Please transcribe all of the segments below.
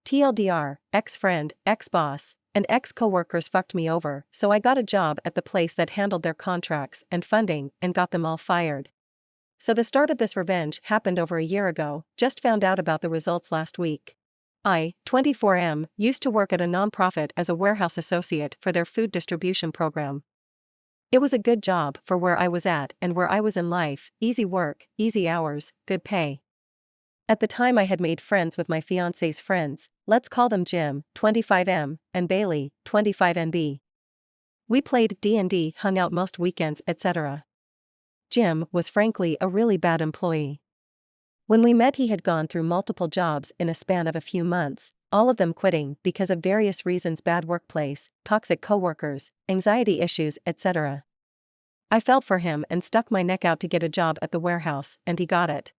TLDR, ex-friend, ex-boss, and ex-coworkers fucked me over, so I got a job at the place that handled their contracts and funding and got them all fired. So the start of this revenge happened over a year ago, just found out about the results last week. I, 24M, used to work at a nonprofit as a warehouse associate for their food distribution program. It was a good job for where I was at and where I was in life, easy work, easy hours, good pay. At the time I had made friends with my fiancé's friends, let's call them Jim, 25M, and Bailey, 25NB. We played D&D, hung out most weekends, etc. Jim was frankly a really bad employee. When we met he had gone through multiple jobs in a span of a few months, all of them quitting because of various reasons: bad workplace, toxic coworkers, anxiety issues, etc. I felt for him and stuck my neck out to get a job at the warehouse, and he got it.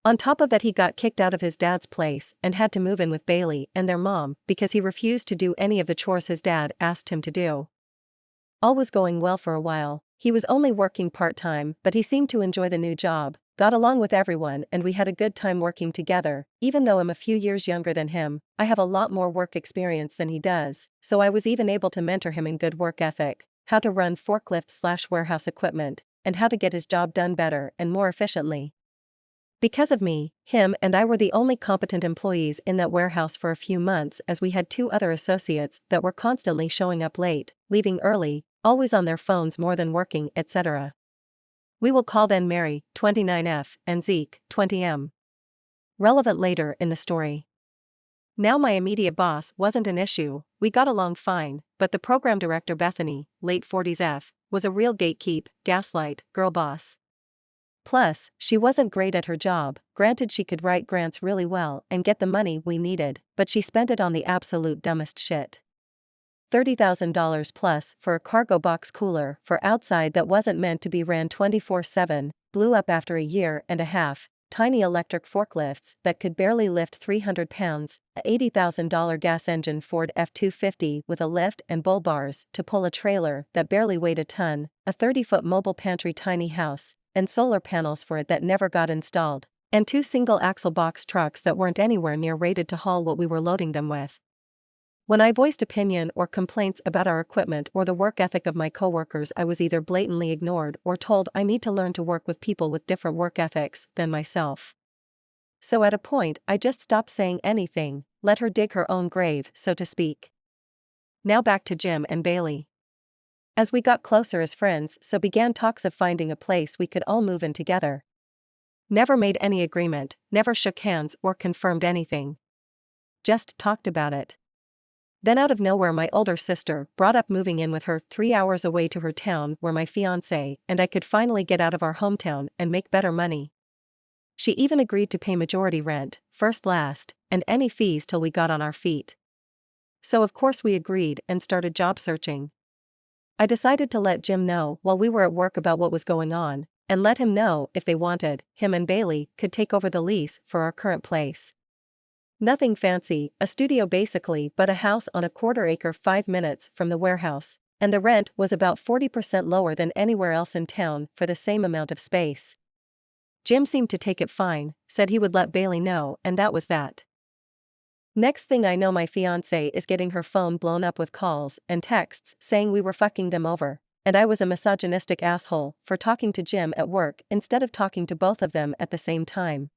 On top of that he got kicked out of his dad's place and had to move in with Bailey and their mom because he refused to do any of the chores his dad asked him to do. All was going well for a while. He was only working part-time, but he seemed to enjoy the new job, got along with everyone, and we had a good time working together. Even though I'm a few years younger than him, I have a lot more work experience than he does, so I was even able to mentor him in good work ethic, how to run forklift/warehouse equipment, and how to get his job done better and more efficiently. Because of me, him and I were the only competent employees in that warehouse for a few months, as we had 2 other associates that were constantly showing up late, leaving early, always on their phones more than working, etc. We will call them Mary, 29F, and Zeke, 20M. Relevant later in the story. Now my immediate boss wasn't an issue, we got along fine, but the program director Bethany, late 40s F, was a real gatekeep, gaslight, girl boss. Plus, she wasn't great at her job. Granted, she could write grants really well and get the money we needed, but she spent it on the absolute dumbest shit. $30,000 plus for a cargo box cooler for outside that wasn't meant to be ran 24/7, blew up after a year and a half, tiny electric forklifts that could barely lift 300 pounds, a $80,000 gas engine Ford F-250 with a lift and bull bars to pull a trailer that barely weighed a ton, a 30-foot mobile pantry tiny house, and solar panels for it that never got installed, and 2 single-axle box trucks that weren't anywhere near rated to haul what we were loading them with. When I voiced opinion or complaints about our equipment or the work ethic of my coworkers, I was either blatantly ignored or told I need to learn to work with people with different work ethics than myself. So at a point I just stopped saying anything, let her dig her own grave, so to speak. Now back to Jim and Bailey. As we got closer as friends, so began talks of finding a place we could all move in together. Never made any agreement, never shook hands or confirmed anything. Just talked about it. Then out of nowhere my older sister brought up moving in with her 3 hours away to her town where my fiancé and I could finally get out of our hometown and make better money. She even agreed to pay majority rent, first last, and any fees till we got on our feet. So of course we agreed and started job searching. I decided to let Jim know while we were at work about what was going on, and let him know if they wanted, him and Bailey could take over the lease for our current place. Nothing fancy, a studio basically, but a house on a quarter-acre 5 minutes from the warehouse, and the rent was about 40% lower than anywhere else in town for the same amount of space. Jim seemed to take it fine, said he would let Bailey know, and that was that. Next thing I know my fiancé is getting her phone blown up with calls and texts saying we were fucking them over, and I was a misogynistic asshole for talking to Jim at work instead of talking to both of them at the same time.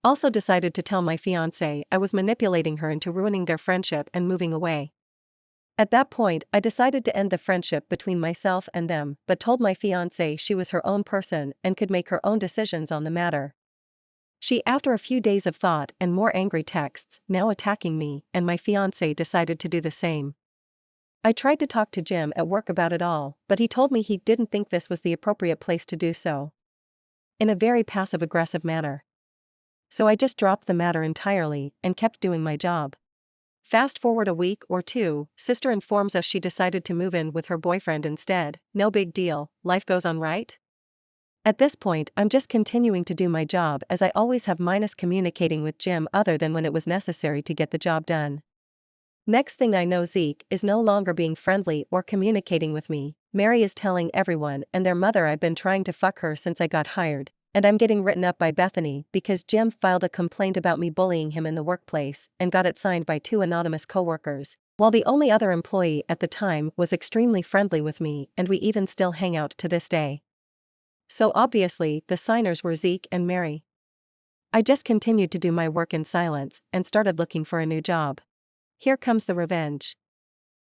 Also decided to tell my fiancé I was manipulating her into ruining their friendship and moving away. At that point I decided to end the friendship between myself and them, but told my fiancé she was her own person and could make her own decisions on the matter. She, after a few days of thought and more angry texts, now attacking me, and my fiancé decided to do the same. I tried to talk to Jim at work about it all, but he told me he didn't think this was the appropriate place to do so. In a very passive-aggressive manner. So I just dropped the matter entirely and kept doing my job. Fast forward a week or two, sister informs us she decided to move in with her boyfriend instead. No big deal, life goes on, right? At this point I'm just continuing to do my job as I always have, minus communicating with Jim other than when it was necessary to get the job done. Next thing I know Zeke is no longer being friendly or communicating with me. Mary is telling everyone and their mother I've been trying to fuck her since I got hired, And I'm getting written up by Bethany because Jim filed a complaint about me bullying him in the workplace and got it signed by 2 anonymous coworkers, while the only other employee at the time was extremely friendly with me and we even still hang out to this day. So obviously, the signers were Zeke and Mary. I just continued to do my work in silence and started looking for a new job. Here comes the revenge.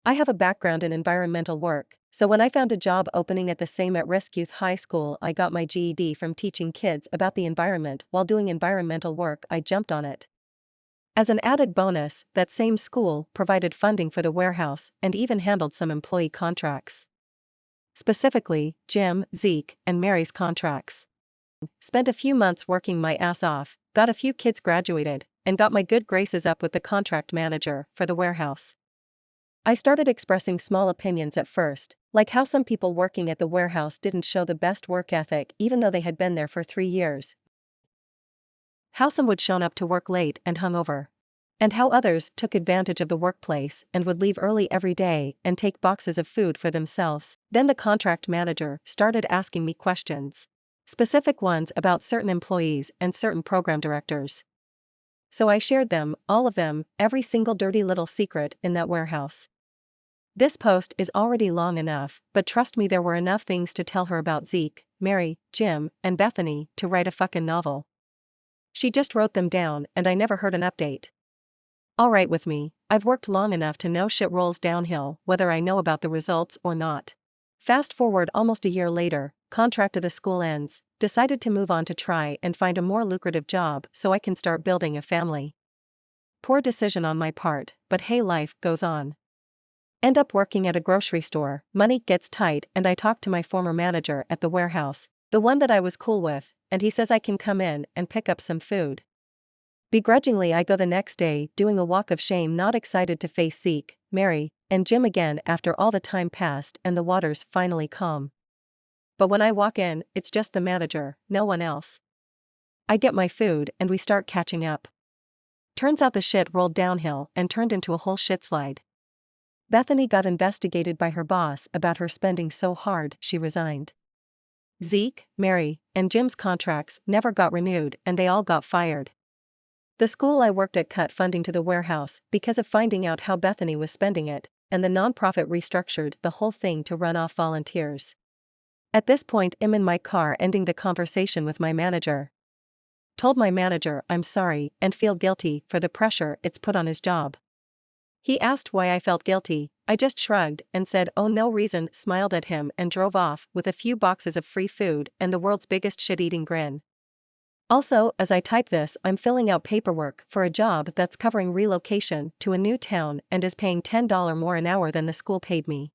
I have a background in environmental work, so when I found a job opening at the same at-risk youth high school, I got my GED from teaching kids about the environment while doing environmental work. I jumped on it. As an added bonus, that same school provided funding for the warehouse and even handled some employee contracts. Specifically, Jim, Zeke, and Mary's contracts. Spent a few months working my ass off, got a few kids graduated, and got my good graces up with the contract manager for the warehouse. I started expressing small opinions at first, like how some people working at the warehouse didn't show the best work ethic even though they had been there for 3 years. How some would shown up to work late and hungover. And how others took advantage of the workplace and would leave early every day and take boxes of food for themselves. Then the contract manager started asking me questions. Specific ones about certain employees and certain program directors. So I shared them, all of them, every single dirty little secret in that warehouse. This post is already long enough, but trust me, there were enough things to tell her about Zeke, Mary, Jim, and Bethany to write a fucking novel. She just wrote them down and I never heard an update. Alright with me, I've worked long enough to know shit rolls downhill whether I know about the results or not. Fast forward almost a year later, contract to the school ends, decided to move on to try and find a more lucrative job so I can start building a family. Poor decision on my part, but hey, life goes on. End up working at a grocery store, money gets tight and I talk to my former manager at the warehouse, the one that I was cool with, and he says I can come in and pick up some food. Begrudgingly I go the next day, doing a walk of shame, not excited to face Zeke, Mary, and Jim again after all the time passed and the waters finally calm. But when I walk in, it's just the manager, no one else. I get my food and we start catching up. Turns out the shit rolled downhill and turned into a whole shitslide. Bethany got investigated by her boss about her spending so hard she resigned. Zeke, Mary, and Jim's contracts never got renewed and they all got fired. The school I worked at cut funding to the warehouse because of finding out how Bethany was spending it, and the nonprofit restructured the whole thing to run off volunteers. At this point, I'm in my car ending the conversation with my manager. Told my manager I'm sorry and feel guilty for the pressure it's put on his job. He asked why I felt guilty. I just shrugged and said oh no reason, smiled at him and drove off with a few boxes of free food and the world's biggest shit-eating grin. Also, as I type this, I'm filling out paperwork for a job that's covering relocation to a new town and is paying $10 more an hour than the school paid me.